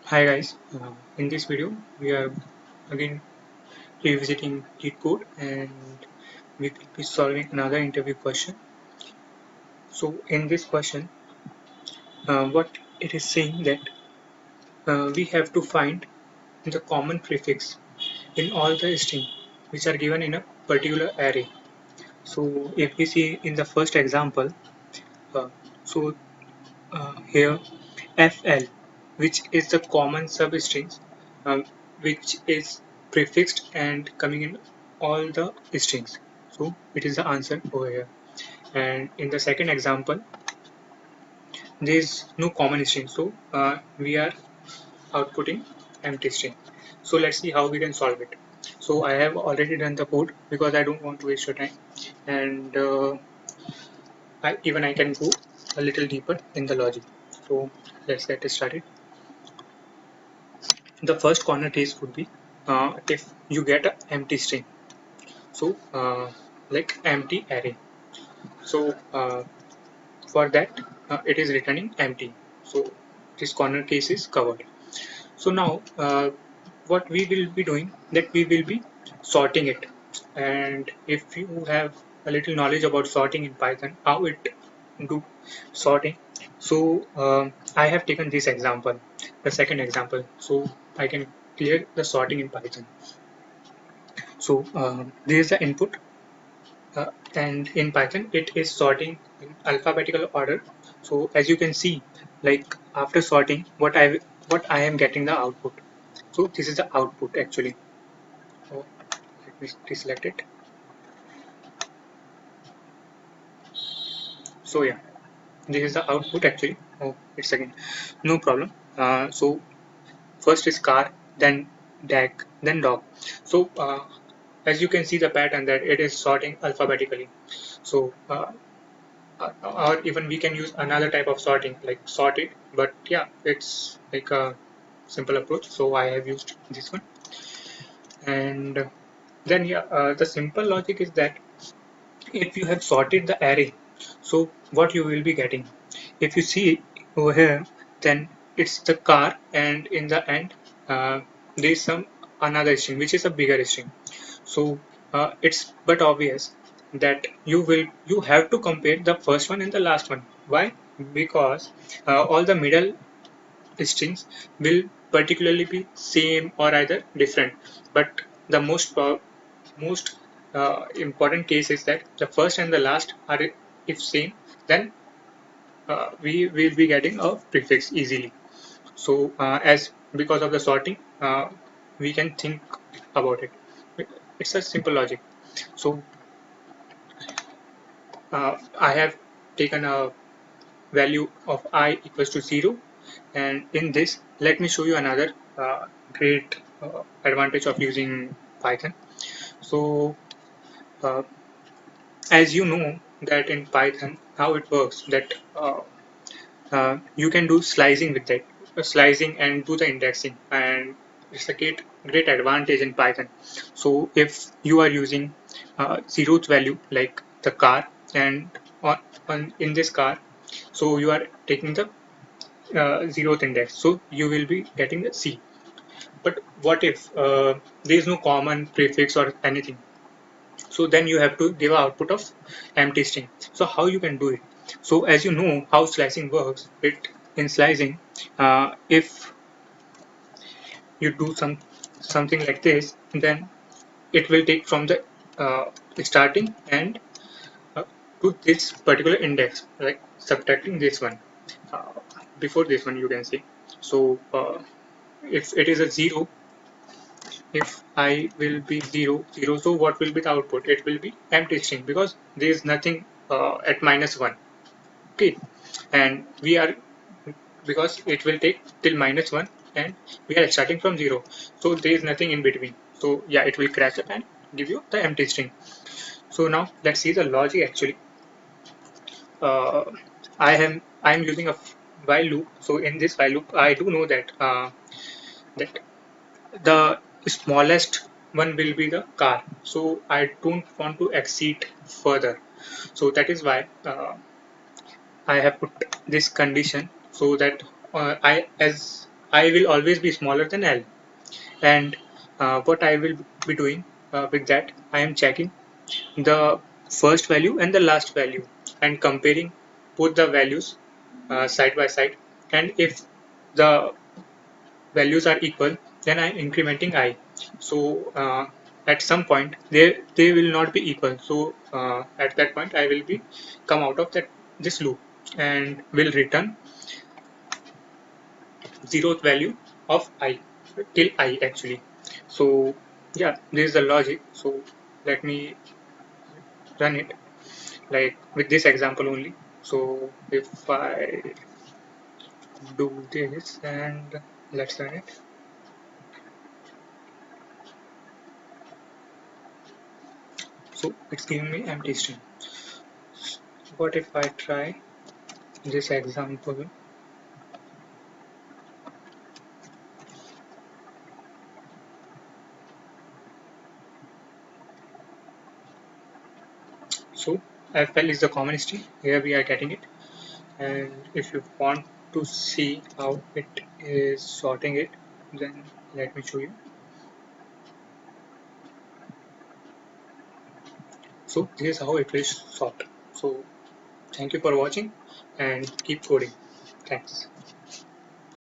Hi guys, in this video we are again revisiting cheat code and we will be solving another interview question. So in this question, what it is saying that we have to find the common prefix in all the string which are given in a particular array. So if we see in the first example, uh, so here FL, which is the common substrings, which is prefixed and coming in all the strings. So it is the answer over here. And in the second example, there is no common string, so we are outputting empty string. So let's see how we can solve it. So I have already done the code because I don't want to waste your time, and even I can go a little deeper in the logic. So let's get started. The first corner case would be if you get an empty string, so like empty array. So for that it is returning empty, so this corner case is covered. So now what we will be doing, that we will be sorting it. And if you have a little knowledge about sorting in Python, how it do sorting, so I have taken this example, the second example, so I can clear the sorting in Python. So this is the input, and in Python it is sorting in alphabetical order. So as you can see, like after sorting, what I am getting the output. So this is the output actually. So let me deselect it. So yeah, this is the output actually. Oh, it's again, no problem. So first is car, then DAG, then dog. So as you can see the pattern that it is sorting alphabetically. So or even we can use another type of sorting like sorted, but yeah, it's like a simple approach, so I have used this one. And then yeah, the simple logic is that if you have sorted the array, so what you will be getting, if you see over here, then it's the car, and in the end there is some another string which is a bigger string. So it's but obvious that you have to compare the first one and the last one. Why? Because all the middle strings will particularly be same or either different. But the most important case is that the first and the last are, if same, then we will be getting a prefix easily. So as because of the sorting, we can think about it. It's a simple logic. So I have taken a value of I equals to 0, and in this let me show you another great advantage of using Python. So uh, as you know that in Python how it works, that you can do slicing with that, slicing and do the indexing, and it's a great advantage in Python. So if you are using zeroth value like the car, and in this car, so you are taking the zeroth index, so you will be getting the C. But what if there is no common prefix or anything, so then you have to give an output of empty string. So how you can do it? So as you know how slicing works, it in slicing, if you do something like this, then it will take from the uh, starting and uh, to this particular index, like subtracting this one uh, before this one, you can see. So if it is a 0, if I will be 0, so what will be the output? It will be empty string because there is nothing at -1. Okay, and we are, because it will take till -1, and we are starting from 0, so there is nothing in between. So yeah, it will crash up and give you the empty string. So now let's see the logic actually. uh, I am using a while loop. So in this while loop I do know that that the smallest one will be the car, so I don't want to exceed further. So that is why I have put this condition, so that I as I will always be smaller than L. And what I will be doing with that, I am checking the first value and the last value and comparing both the values side by side. And if the values are equal, then I am incrementing I. So at some point they will not be equal. So at that point I will be come out of that this loop and will return zeroth value of I till I actually. So yeah, this is the logic. So let me run it like with this example only. So if I do this and let's run it. So it's giving me empty string. What if I try this example? So FL is the common string. Here we are getting it. And if you want to see how it is sorting it, then let me show you. So this is how it will sort. So thank you for watching and keep coding. Thanks.